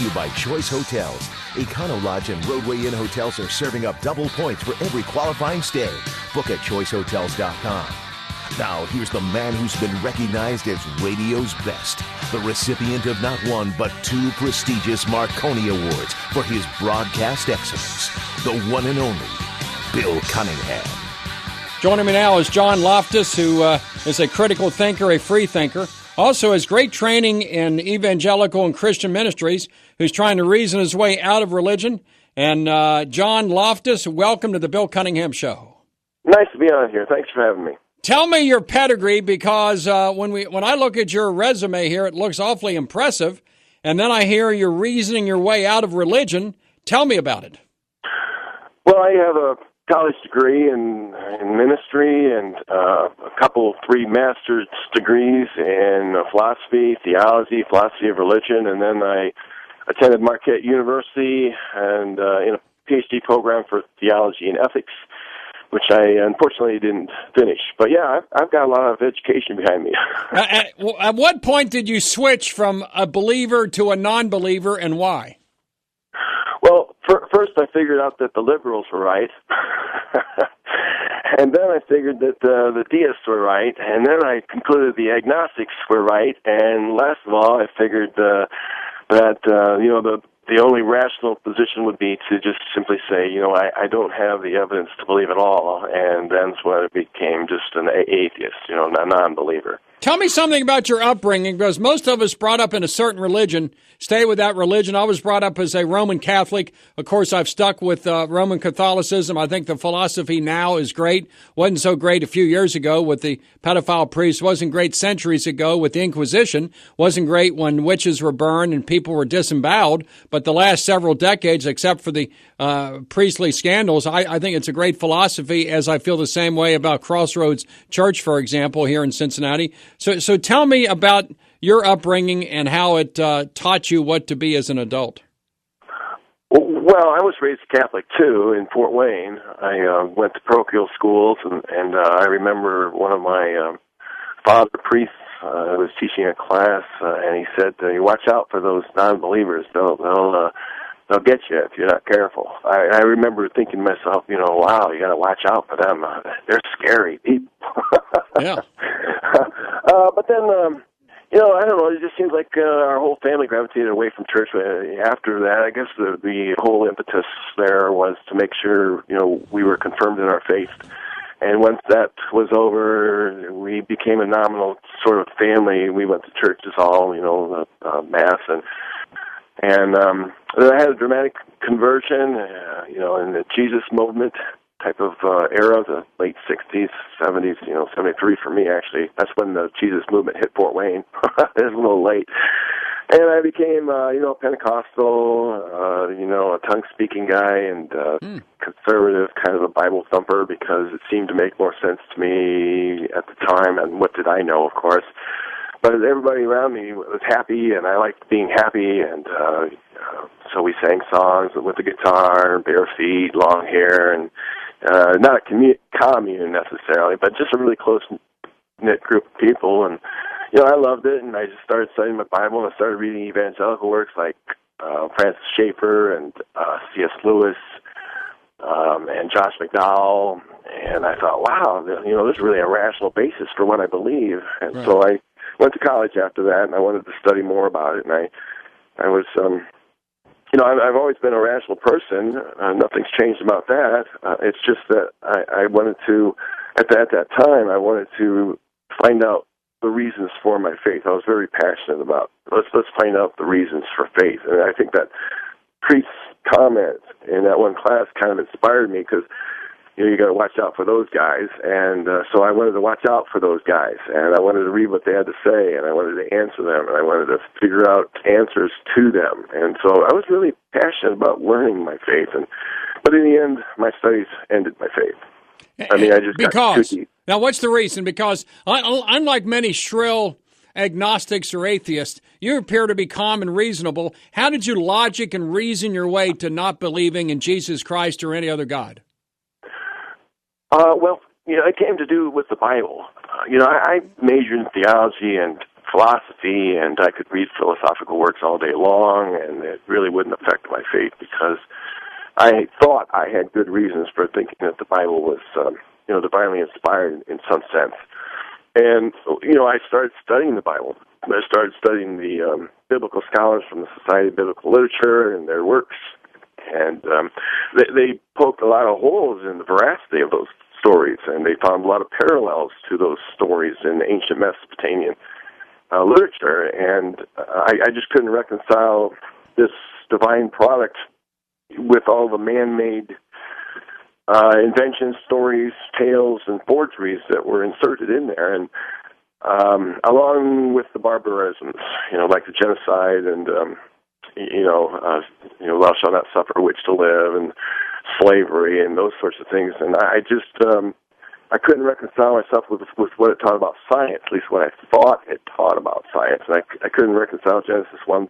to you by Choice Hotels. Econo Lodge and Roadway Inn hotels are serving up double points for every qualifying stay. Book at choicehotels.com. Now, here's the man who's been recognized as radio's best, the recipient of not one but two prestigious Marconi Awards for his broadcast excellence, the one and only Bill Cunningham. Joining me now is John Loftus, who is a critical thinker, a free thinker, also has great training in evangelical and Christian ministries, who's trying to reason his way out of religion. And John Loftus, welcome to the Bill Cunningham Show. Nice to be on here. Thanks for having me. Tell me your pedigree, because when I look at your resume here, it looks awfully impressive. And then I hear you're reasoning your way out of religion. Tell me about it. Well, I have a college degree in ministry and three master's degrees in philosophy, theology, philosophy of religion, and then I attended Marquette University and in a PhD program for theology and ethics, which I unfortunately didn't finish. But yeah, I've got a lot of education behind me. At what point did you switch from a believer to a non-believer, and why? Well, first I figured out that the liberals were right, and then I figured that the deists were right, and then I concluded the agnostics were right, and last of all, I figured that the only rational position would be to just simply say, I don't have the evidence to believe at all, and that's when it became just an atheist, a non-believer. Tell me something about your upbringing, because most of us brought up in a certain religion stay with that religion. I was brought up as a Roman Catholic. Of course, I've stuck with Roman Catholicism. I think the philosophy now is great. Wasn't so great a few years ago with the pedophile priests. Wasn't great centuries ago with the Inquisition. Wasn't great when witches were burned and people were disemboweled. But the last several decades, except for the priestly scandals, I think it's a great philosophy, as I feel the same way about Crossroads Church, for example, here in Cincinnati. So tell me about your upbringing and how it taught you what to be as an adult. Well, I was raised Catholic, too, in Fort Wayne. I went to parochial schools, and I remember one of my father priests was teaching a class, and he said, "You watch out for those non-believers. They'll get you if you're not careful." I remember thinking to myself, wow, you got to watch out for them. They're scary people. Yeah. But then, I don't know, it just seems like our whole family gravitated away from church. After that, I guess the whole impetus there was to make sure, we were confirmed in our faith. And once that was over, we became a nominal sort of family. We went to churches all, Mass, and I had a dramatic conversion, in the Jesus movement type of era, the late 60s, 70s, 73 for me, actually. That's when the Jesus movement hit Fort Wayne. It was a little late. And I became, Pentecostal, a tongue-speaking guy, and conservative, kind of a Bible thumper, because it seemed to make more sense to me at the time, and what did I know, of course. But everybody around me was happy, and I liked being happy, and so we sang songs with the guitar, bare feet, long hair, and not a commune necessarily, but just a really close-knit group of people. And, I loved it, and I just started studying my Bible, and I started reading evangelical works like Francis Schaeffer and C.S. Lewis and Josh McDowell, and I thought, wow, there's really a rational basis for what I believe. And right. So I went to college after that, and I wanted to study more about it, and I was, I've always been a rational person. Nothing's changed about that. It's just that I wanted to, at that time, I wanted to find out the reasons for my faith. I was very passionate about, let's find out the reasons for faith. And I think that priest's comment in that one class kind of inspired me, because you got to watch out for those guys. And so I wanted to watch out for those guys, and I wanted to read what they had to say, and I wanted to answer them, and I wanted to figure out answers to them. And so I was really passionate about learning my faith. But in the end, my studies ended my faith. I mean, I just got too deep. Now, what's the reason? Because unlike many shrill agnostics or atheists, you appear to be calm and reasonable. How did you logic and reason your way to not believing in Jesus Christ or any other God? Well, it came to do with the Bible. I majored in theology and philosophy, and I could read philosophical works all day long, and it really wouldn't affect my faith because I thought I had good reasons for thinking that the Bible was, divinely inspired in some sense. And, I started studying the Bible. I started studying the biblical scholars from the Society of Biblical Literature and their works. And they poked a lot of holes in the veracity of those stories, and they found a lot of parallels to those stories in ancient Mesopotamian literature. And I just couldn't reconcile this divine product with all the man-made inventions, stories, tales, and forgeries that were inserted in there, and along with the barbarisms, like the genocide and thou shalt not suffer a witch to live, and slavery, and those sorts of things. And I just I couldn't reconcile myself with what it taught about science, at least what I thought it taught about science, and I couldn't reconcile Genesis 1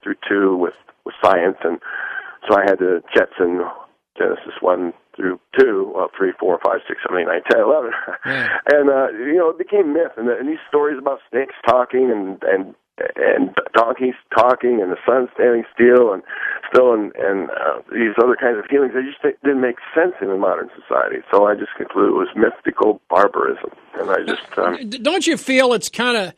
through 2 with science, and so I had to jetson Genesis 1 through 2, 3, 4, 5, 6, 7, 8, 9, 10, 11. Yeah. And, it became myth. And these stories about snakes talking and donkeys talking and the sun standing still and these other kinds of healings, they just didn't make sense in a modern society. So I just concluded it was mystical barbarism. And I just... Don't you feel it's kind of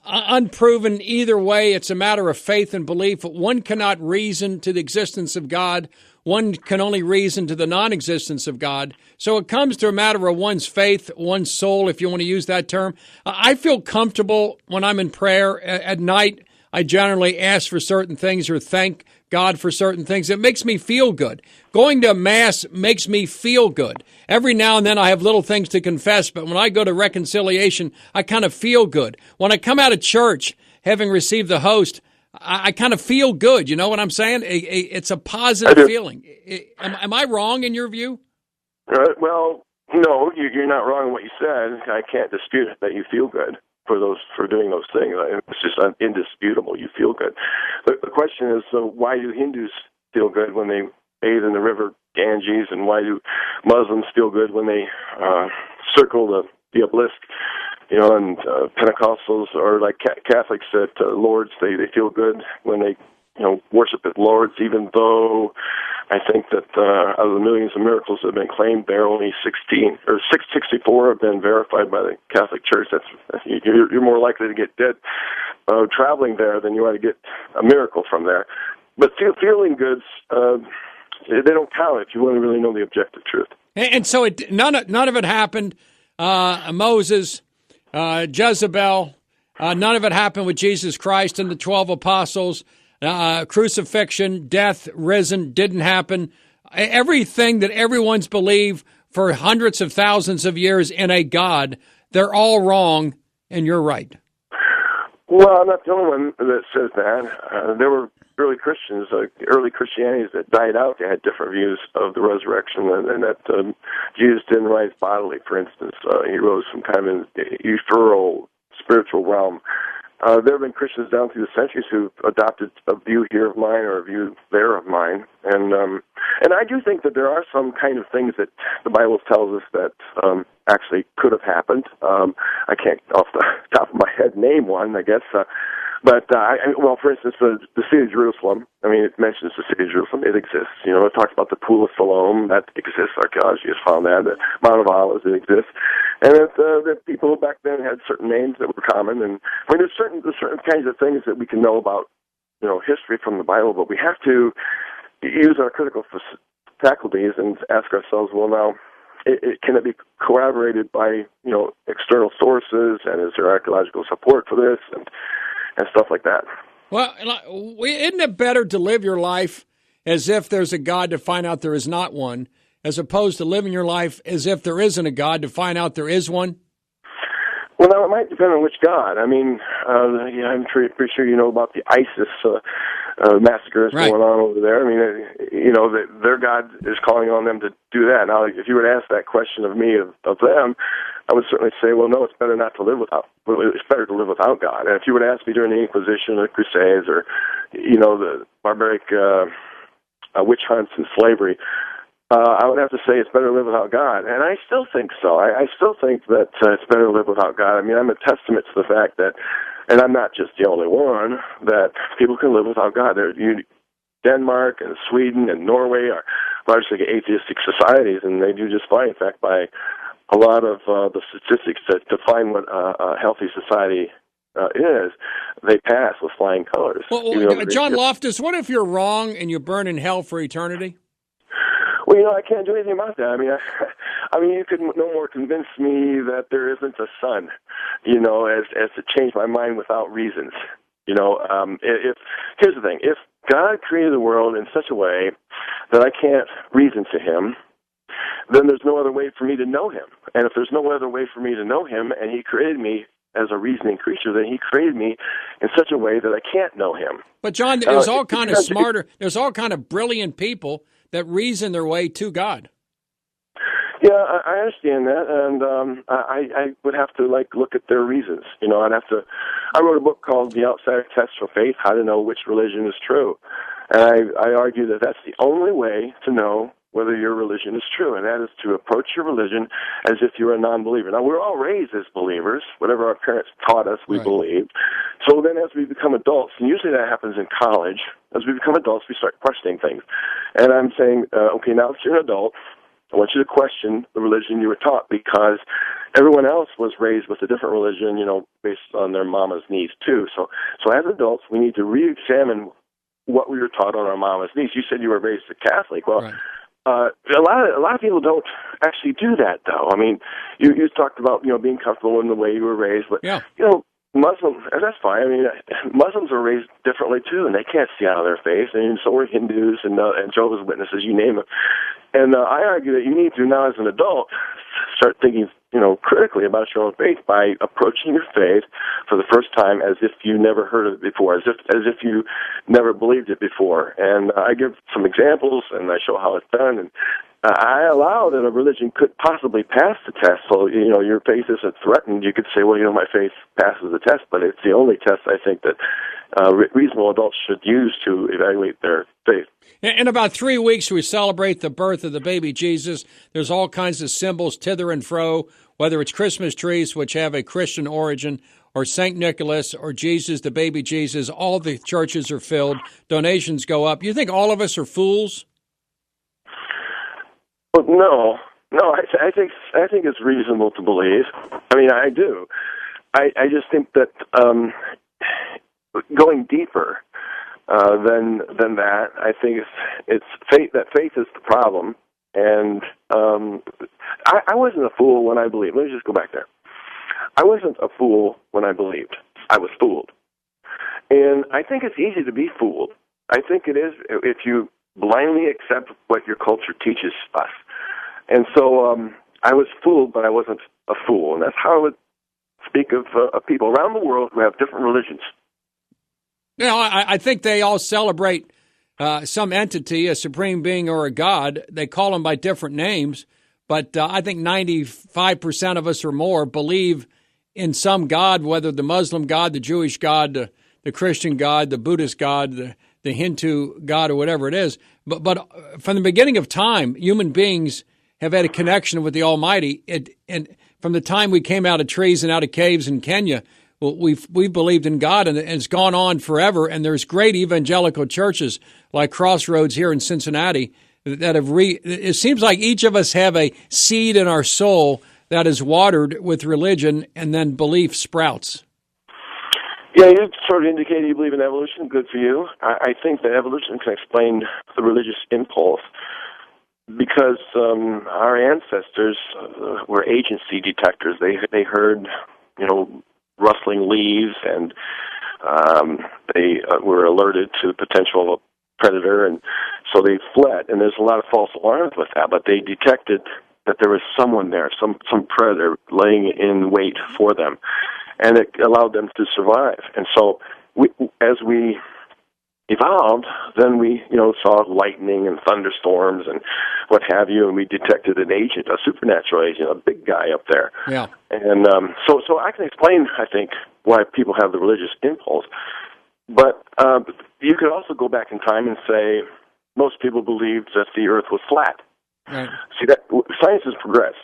unproven either way? It's a matter of faith and belief. One cannot reason to the existence of God. One can only reason to the non-existence of God. So it comes to a matter of one's faith, one's soul, if you want to use that term. I feel comfortable when I'm in prayer at night. I generally ask for certain things or thank God for certain things. It makes me feel good. Going to Mass makes me feel good. Every now and then I have little things to confess, but when I go to reconciliation, I kind of feel good. When I come out of church, having received the host, I kind of feel good. You know what I'm saying? It's a positive feeling. Am I wrong in your view? Well, no, you're not wrong in what you said. I can't dispute that you feel good for doing those things. It's just indisputable. You feel good. The question is, so why do Hindus feel good when they bathe in the river Ganges, and why do Muslims feel good when they circle the obelisk? And Pentecostals or like Catholics at Lourdes, they feel good when they, worship at Lourdes, even though I think that out of the millions of miracles that have been claimed there, only 664 have been verified by the Catholic Church. You're more likely to get dead traveling there than you are to get a miracle from there. But feeling goods, they don't count if you want to really know the objective truth. And so none of it happened. Moses, Jezebel, none of it happened with Jesus Christ and the 12 apostles. Crucifixion, death, risen, didn't happen. Everything that everyone's believed for hundreds of thousands of years in a God, they're all wrong, and you're right. Well, I'm not the only one that says that. There were early Christians, early Christianities that died out. They had different views of the resurrection, and that Jesus didn't rise bodily, for instance. He rose from kind of an ethereal, spiritual realm. There have been Christians down through the centuries who've adopted a view here of mine or a view there of mine. And I do think that there are some kind of things that the Bible tells us that actually could have happened. I can't, off the top of my head, name one, I guess. For instance, the city of Jerusalem, it mentions the city of Jerusalem. It exists. It talks about the Pool of Siloam. That exists. Archaeology has found that. The Mount of Olives, it exists. And that people back then had certain names that were common. And there's certain kinds of things that we can know about, history from the Bible, but we have to use our critical faculties and ask ourselves, well, now, can it be corroborated by, external sources, and is there archaeological support for this, and stuff like that? Well, isn't it better to live your life as if there's a God to find out there is not one, as opposed to living your life as if there isn't a God to find out there is one? Well, now, it might depend on which God. I'm pretty sure you know about the ISIS massacres going on over there. Their God is calling on them to do that. Now, if you were to ask that question of me, of them, I would certainly say, well, no, it's better not to live without. It's better to live without God. And if you were to ask me during the Inquisition or the Crusades or, the barbaric witch hunts and slavery, I would have to say it's better to live without God, and I still think so. I still think that it's better to live without God. I mean, I'm a testament to the fact that, and I'm not just the only one, that people can live without God. Denmark and Sweden and Norway are largely atheistic societies, and they do just fine. In fact, by a lot of the statistics that define what a healthy society is, they pass with flying colors. Well, John Loftus, what if you're wrong and you burn in hell for eternity? Well, I can't do anything about that. I mean, you could no more convince me that there isn't a sun, as to change my mind without reasons. Here's the thing: if God created the world in such a way that I can't reason to Him, then there's no other way for me to know Him. And if there's no other way for me to know Him, and He created me as a reasoning creature, then He created me in such a way that I can't know Him. But John, there's all kind of smarter, there's all kind of brilliant people that reason their way to God. Yeah, I understand that, and I would have to look at their reasons. I wrote a book called The Outsider Test for Faith: How to Know Which Religion is True, and I argue that that's the only way to know whether your religion is true, and that is to approach your religion as if you're a non-believer. Now, we're all raised as believers. Whatever our parents taught us, we believed. So then as we become adults, and usually that happens in college, as we become adults, we start questioning things. And I'm saying, okay, now that you're an adult, I want you to question the religion you were taught, because everyone else was raised with a different religion, based on their mama's needs too. So as adults, we need to re-examine what we were taught on our mama's needs. You said you were raised a Catholic. Well, right. A lot of people don't actually do that, though. I mean, you talked about being comfortable in the way you were raised, but Muslims, and that's fine. I mean, Muslims are raised differently too, and they can't see out of their face. And so are Hindus and Jehovah's Witnesses, you name it. And I argue that you need to now, as an adult, start thinking critically about your own faith by approaching your faith for the first time as if you never heard of it before, as if you never believed it before. And I give some examples, and I show how it's done. And I allow that a religion could possibly pass the test. So, your faith isn't threatened. You could say, well, my faith passes the test, but it's the only test I think that reasonable adults should use to evaluate their faith. In about 3 weeks, we celebrate the birth of the baby Jesus. There's all kinds of symbols, thither and fro, whether it's Christmas trees, which have a Christian origin, or St. Nicholas, or Jesus, the baby Jesus. All the churches are filled. Donations go up. You think all of us are fools? Well, no. I think it's reasonable to believe. I mean, I do. I just think that going deeper than that, I think it's faith. That faith is the problem, and I wasn't a fool when I believed. Let me just go back there. I wasn't a fool when I believed. I was fooled, and I think it's easy to be fooled. I think it is if you blindly accept what your culture teaches us. And so I was fooled, but I wasn't a fool, and that's how I would speak of people around the world who have different religions. I think they all celebrate some entity, a supreme being or a god. They call them by different names, but I think 95% of us or more believe in some god, whether the Muslim god, the Jewish god, the Christian god, the Buddhist god, the Hindu god, or whatever it is. But from the beginning of time, human beings have had a connection with the Almighty. And from the time we came out of trees and out of caves in Kenya, we've believed in God, and it's gone on forever. And there's great evangelical churches like Crossroads here in Cincinnati that have it seems like each of us have a seed in our soul that is watered with religion, and then belief sprouts. Yeah, you sort of indicated you believe in evolution. Good for you. I think that evolution can explain the religious impulse, because our ancestors were agency detectors. They heard, rustling leaves, and they were alerted to the potential of a predator, and so they fled. And there's a lot of false alarms with that, but they detected that there was someone there, some predator laying in wait for them, and it allowed them to survive. And so as we evolved, then we, saw lightning and thunderstorms and what have you, and we detected an agent, a supernatural agent, a big guy up there. Yeah. And so I can explain, I think, why people have the religious impulse. But you could also go back in time and say most people believed that the earth was flat. Right. See, that science has progressed,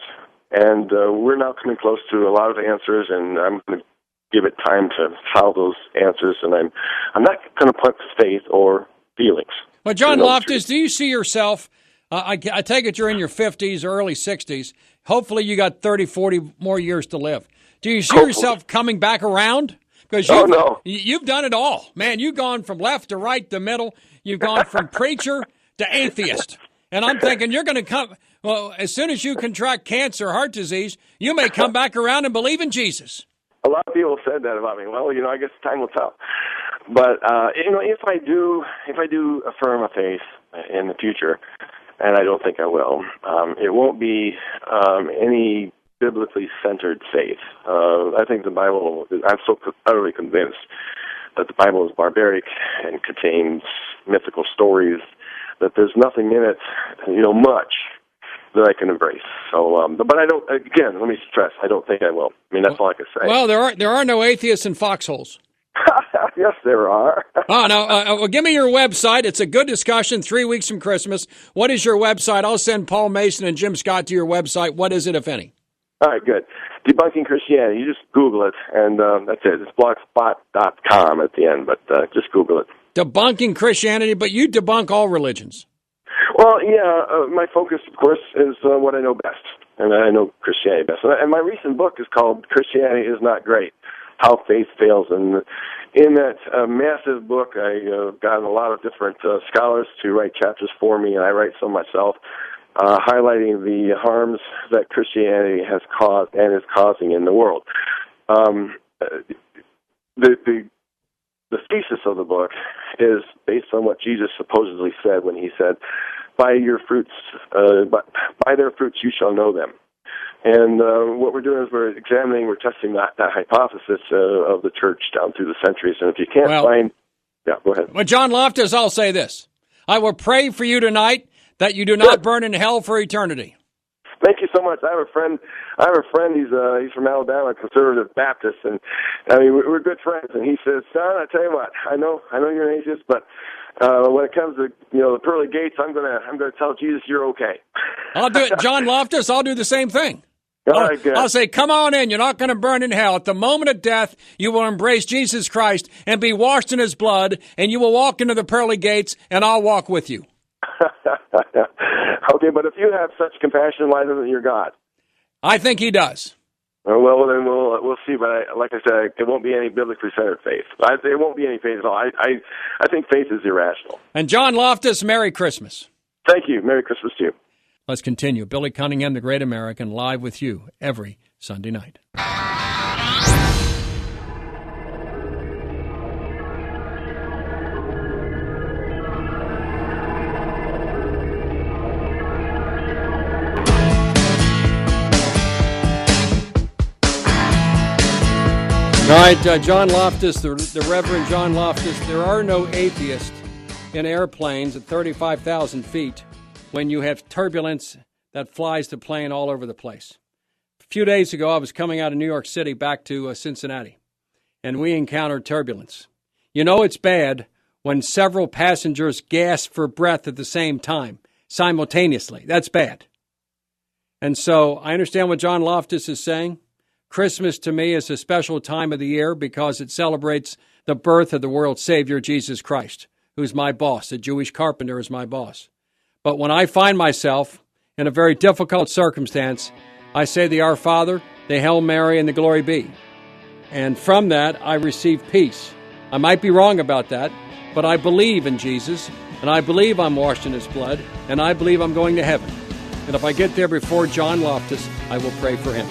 and we're now coming close to a lot of answers, and I'm going to give it time to solve those answers, and I'm not going to put faith or feelings. Well, John Loftus, do you see yourself, I take it you're in your 50s or early 60s. Hopefully you got 30, 40 more years to live. Do you see yourself coming back around? Because you've done it all. Man, you've gone from left to right to middle. You've gone from preacher to atheist. And I'm thinking you're going to come, well, as soon as you contract cancer or heart disease, you may come back around and believe in Jesus. A lot of people said that about me. Well, I guess time will tell. But if I do affirm a faith in the future, and I don't think I will, it won't be any biblically centered faith. I think the Bible. I'm so utterly convinced that the Bible is barbaric and contains mythical stories that there's nothing in it, much that I can embrace. So, but I don't. Again, let me stress: I don't think I will. I mean, that's all I can say. Well, there are no atheists in foxholes. Yes, there are. Well, give me your website. It's a good discussion. 3 weeks from Christmas. What is your website? I'll send Paul Mason and Jim Scott to your website. What is it, if any? All right, good. Debunking Christianity. You just Google it, and that's it. It's blogspot.com at the end, but just Google it. Debunking Christianity, but you debunk all religions. Well, yeah, my focus, of course, is what I know best, and I know Christianity best. And my recent book is called Christianity is Not Great, How Faith Fails. And in that massive book, I've gotten a lot of different scholars to write chapters for me, and I write some myself, highlighting the harms that Christianity has caused and is causing in the world. The thesis of the book is based on what Jesus supposedly said when he said, by their fruits you shall know them. And what we're doing is we're testing that hypothesis of the church down through the centuries. And if you can't find... Yeah, go ahead. Well, John Loftus, I'll say this. I will pray for you tonight that you do not burn in hell for eternity. Thank you so much. I have a friend. He's from Alabama, conservative Baptist, and I mean we're good friends. And he says, "Son, I tell you what, I know you're an atheist, but when it comes to the pearly gates, I'm gonna tell Jesus you're okay." I'll do it, John Loftus. I'll do the same thing. All right, good. I'll say, "Come on in. You're not going to burn in hell. At the moment of death, you will embrace Jesus Christ and be washed in His blood, and you will walk into the pearly gates, and I'll walk with you." Okay, but if you have such compassion, why doesn't your God? I think He does. Well, then we'll see. But like I said, it won't be any biblically centered faith. There won't be any faith at all. I think faith is irrational. And John Loftus, Merry Christmas. Thank you. Merry Christmas to you. Let's continue. Billy Cunningham, the Great American, live with you every Sunday night. All right, John Loftus, the Reverend John Loftus, there are no atheists in airplanes at 35,000 feet when you have turbulence that flies the plane all over the place. A few days ago, I was coming out of New York City back to Cincinnati, and we encountered turbulence. You know it's bad when several passengers gasp for breath at the same time, simultaneously. That's bad. And so I understand what John Loftus is saying. Christmas to me is a special time of the year because it celebrates the birth of the world's Savior, Jesus Christ, who's my boss. A Jewish carpenter is my boss. But when I find myself in a very difficult circumstance, I say the Our Father, the Hail Mary, and the Glory Be. And from that, I receive peace. I might be wrong about that, but I believe in Jesus, and I believe I'm washed in His blood, and I believe I'm going to heaven. And if I get there before John Loftus, I will pray for him.